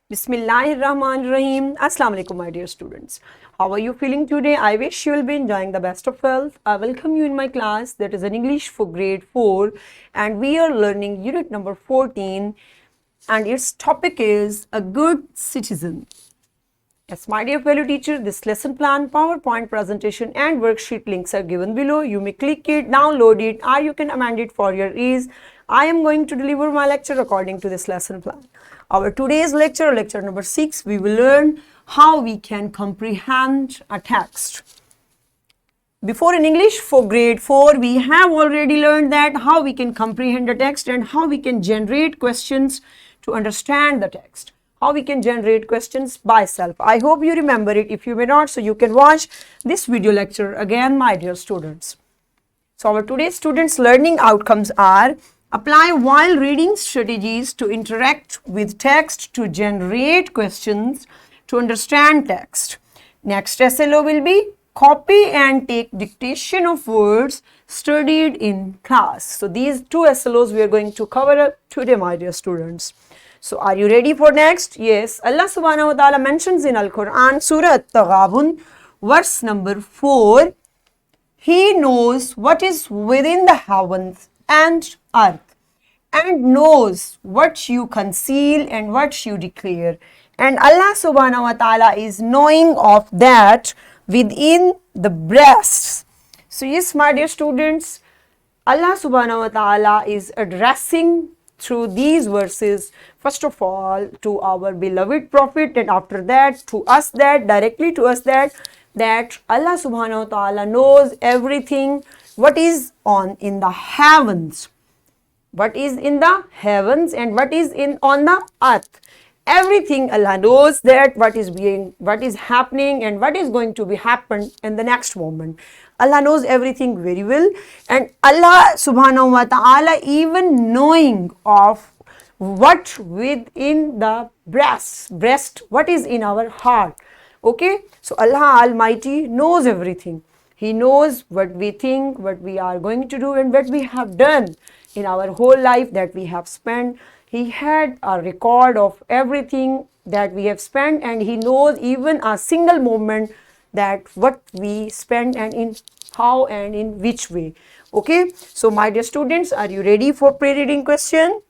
Bismillahirrahmanirrahim. Assalamu alaikum, my dear students. How are you feeling today? I wish you will be enjoying the best of health. I welcome you in my class that is in English for grade 4 and we are learning unit number 14 and its topic is a good citizen. Yes, my dear fellow teacher, this lesson plan, PowerPoint presentation and worksheet links are given below. You may click it, download it or you can amend it for your ease. I am going to deliver my lecture according to this lesson plan. Our today's lecture, lecture number 6, we will learn how we can comprehend a text. Before in English for grade 4, we have already learned that how we can comprehend a text and how we can generate questions to understand the text. How we can generate questions by self. I hope you remember it. If you may not, so you can watch this video lecture again, my dear students. So our today's students' learning outcomes are: apply while reading strategies to interact with text to generate questions to understand text. Next SLO will be copy and take dictation of words studied in class. So these two SLOs we are going to cover today, my dear students. So are you ready for next? Yes. Allah subhanahu wa ta'ala mentions in Al-Quran, Surah At-Taghabun, verse number 4, He knows what is within the heavens and earth, and knows what you conceal and what you declare. And Allah subhanahu wa ta'ala is knowing of that within the breasts. So yes, my dear students, Allah subhanahu wa ta'ala is addressing through these verses, first of all, to our beloved Prophet, and after that, to us that, directly to us that Allah subhanahu wa ta'ala knows everything, what is in the heavens. What is in the heavens and what is on the earth. Everything Allah knows that what is happening and what is going to be happen in the next moment. Allah knows everything very well, and Allah subhanahu wa ta'ala even knowing of what within the breast, what is in our heart. Okay, so Allah Almighty knows everything. He knows what we think, what we are going to do and what we have done in our whole life that we have spent. He had a record of everything that we have spent, and He knows even a single moment that what we spend and in how and in which way. Okay, so my dear students, are you ready for pre-reading question?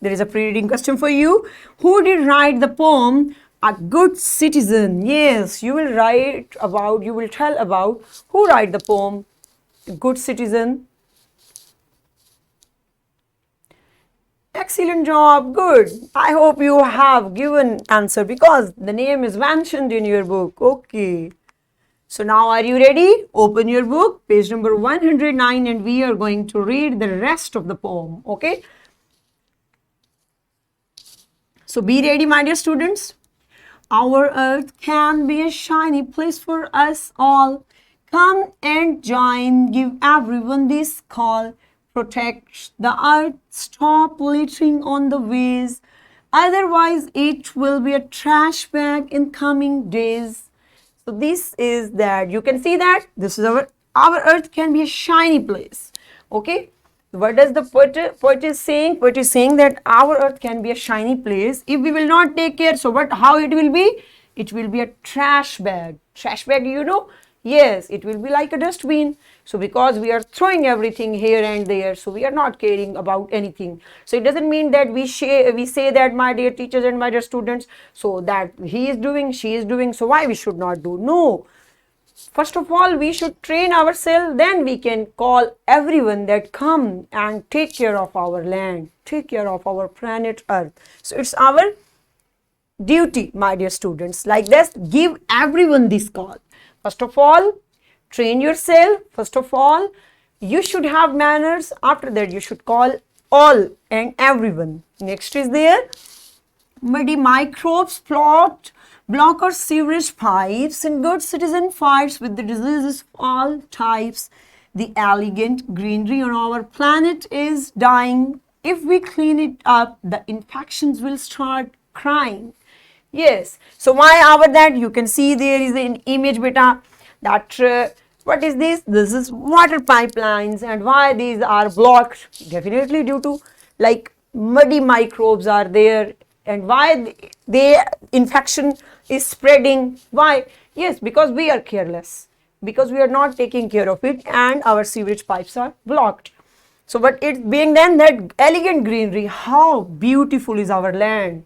There is a pre-reading question for you. Who did write the poem A Good Citizen? Yes, you will tell about who write the poem Good Citizen. Excellent job, good. I hope you have given answer because the name is mentioned in your book. Okay. So now are you ready? Open your book, page number 109, and we are going to read the rest of the poem. Okay. So be ready, my dear students. Our earth can be a shiny place for us all. Come and join, give everyone this call. Protect the earth, stop littering on the ways. Otherwise, it will be a trash bag in coming days. So this is that. You can see that this is our earth can be a shiny place. Okay. What does the poet is saying? Poet is saying that our earth can be a shiny place if we will not take care. So how it will be? It will be a trash bag. Trash bag, you know? Yes, it will be like a dustbin. So because we are throwing everything here and there, so we are not caring about anything. So it doesn't mean that we say that, my dear teachers and my dear students, so that he is doing, she is doing, so why we should not do? No. First of all, we should train ourselves, then we can call everyone that come and take care of our land, take care of our planet Earth. So it's our duty, my dear students. Like this, give everyone this call. First of all, train yourself. First of all, you should have manners. After that, you should call all and everyone. Next is there, muddy microbes, block or sewage pipes, and good citizen fights with the diseases of all types. The elegant greenery on our planet is dying. If we clean it up, the infections will start crying. Yes. So why our that? You can see there is an image, beta, that what is this? This is water pipelines, and why these are blocked? Definitely due to like muddy microbes are there and why the infection is spreading. Why? Yes, because we are careless, because we are not taking care of it, and our sewage pipes are blocked. So but it being then that elegant greenery, how beautiful is our land,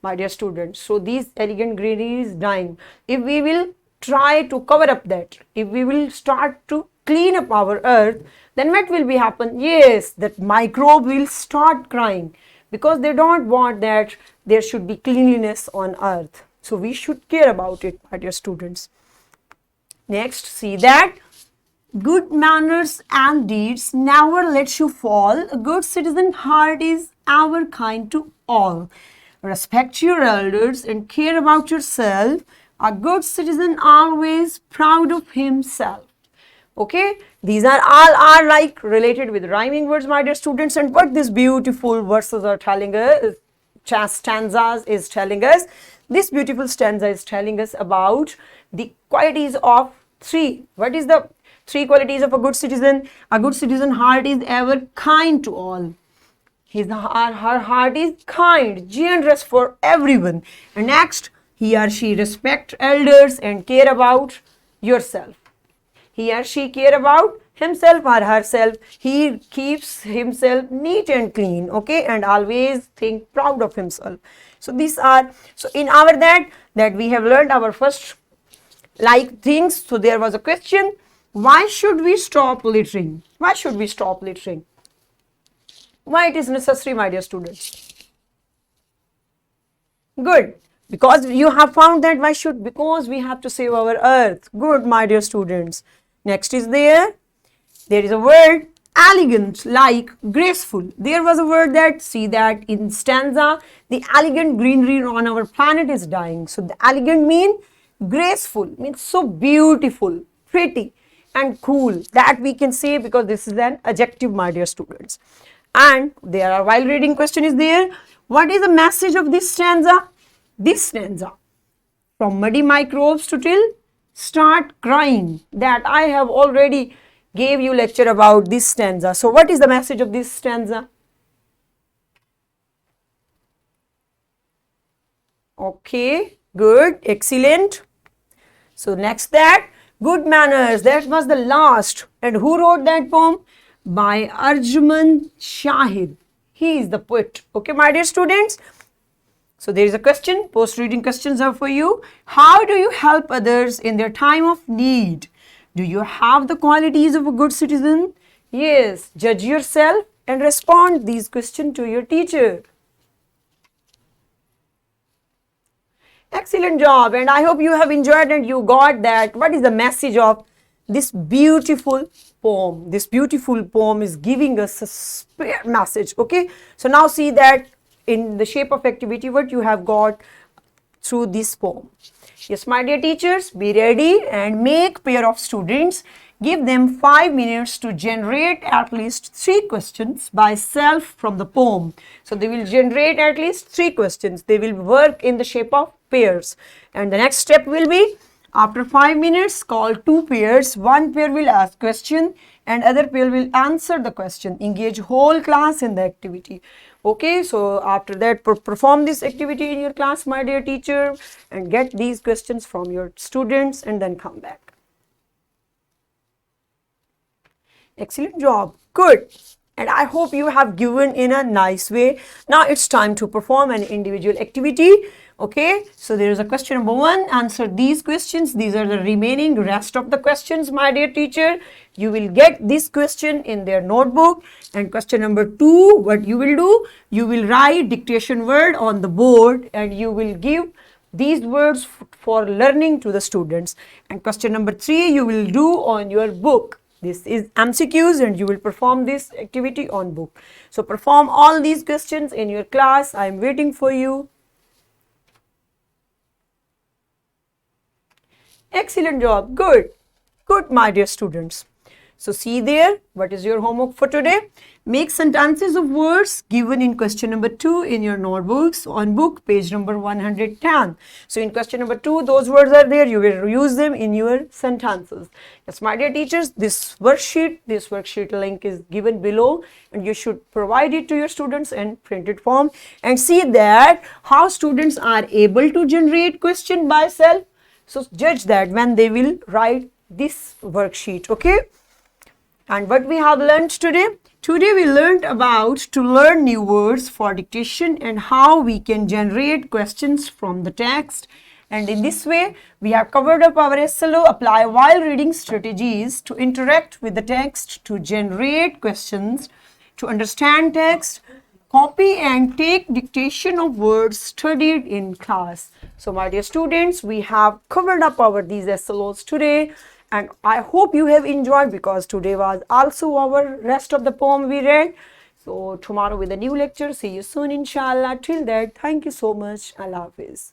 my dear students. So these elegant greenery is dying. If we will try to cover up that, if we will start to clean up our earth, then what will be happen? Yes, that microbe will start crying, because they don't want that there should be cleanliness on earth. So we should care about it, my dear students. Next, see that good manners and deeds never let you fall. A good citizen heart is ever kind to all. Respect your elders and care about yourself. A good citizen always proud of himself. Okay, these are all are like related with rhyming words, my dear students. And what these beautiful verses are telling us, stanzas is telling us, this beautiful stanza is telling us about the qualities of three. What is the three qualities of a good citizen? A good citizen heart is ever kind to all. Her heart is kind, generous for everyone. And next, he or she respect elders and care about yourself. He or she care about himself or herself. He keeps himself neat and clean, okay, and always think proud of himself. So these are, so in our that we have learned our first like things. So there was a question, why should we stop littering? Why should we stop littering? Why it is necessary, my dear students? Good. Because you have found that why should, because we have to save our earth. Good, my dear students. Next is there is a word elegant, like graceful. There was a word that, see that in stanza, the elegant greenery on our planet is dying. So the elegant mean graceful, means so beautiful, pretty and cool, that we can say, because this is an adjective, my dear students. And there are, while reading question is there, what is the message of this stanza? This stanza, from muddy microbes to till start crying, that I have already gave you lecture about this stanza. So what is the message of this stanza? Okay, good, excellent. So next that, good manners, that was the last. And who wrote that poem? By Arjuman Shahid. He is the poet. Okay, my dear students. So there is a question, post-reading questions are for you. How do you help others in their time of need? Do you have the qualities of a good citizen? Yes, judge yourself and respond these questions to your teacher. Excellent job, and I hope you have enjoyed and you got that. What is the message of this beautiful poem? This beautiful poem is giving us a spare message. Okay, so now see that in the shape of activity what you have got through this poem. Yes, my dear teachers, be ready and make pair of students. Give them 5 minutes to generate at least 3 questions by self from the poem. So they will generate at least 3 questions. They will work in the shape of pairs. And the next step will be, after 5 minutes, call 2 pairs. One pair will ask question and other pair will answer the question. Engage whole class in the activity. Okay, so after that, perform this activity in your class, my dear teacher, and get these questions from your students and then come back. Excellent job. Good. And I hope you have given in a nice way. Now it's time to perform an individual activity. Okay, so there is a question number 1. Answer these questions. These are the remaining rest of the questions, my dear teacher. You will get this question in their notebook. And question number 2, what you will do? You will write dictation word on the board and you will give these words for learning to the students. And question number 3, you will do on your book. This is MCQs and you will perform this activity on book. So perform all these questions in your class. I am waiting for you. Excellent job. Good. Good, my dear students. So see there, what is your homework for today? Make sentences of words given in question number 2 in your notebooks on book page number 110. So in question number 2, those words are there. You will use them in your sentences. Yes, my dear teachers, this worksheet link is given below, and you should provide it to your students in printed form, and see that how students are able to generate question by self. So judge that when they will write this worksheet, okay? And what we have learned today? Today we learned about to learn new words for dictation and how we can generate questions from the text. And in this way, we have covered up our SLO, apply while reading strategies to interact with the text, to generate questions, to understand text, copy and take dictation of words studied in class. So my dear students, we have covered up these SLOs today. And I hope you have enjoyed, because today was also our rest of the poem we read. So tomorrow with a new lecture. See you soon, inshallah. Till that, thank you so much. Allah Hafiz.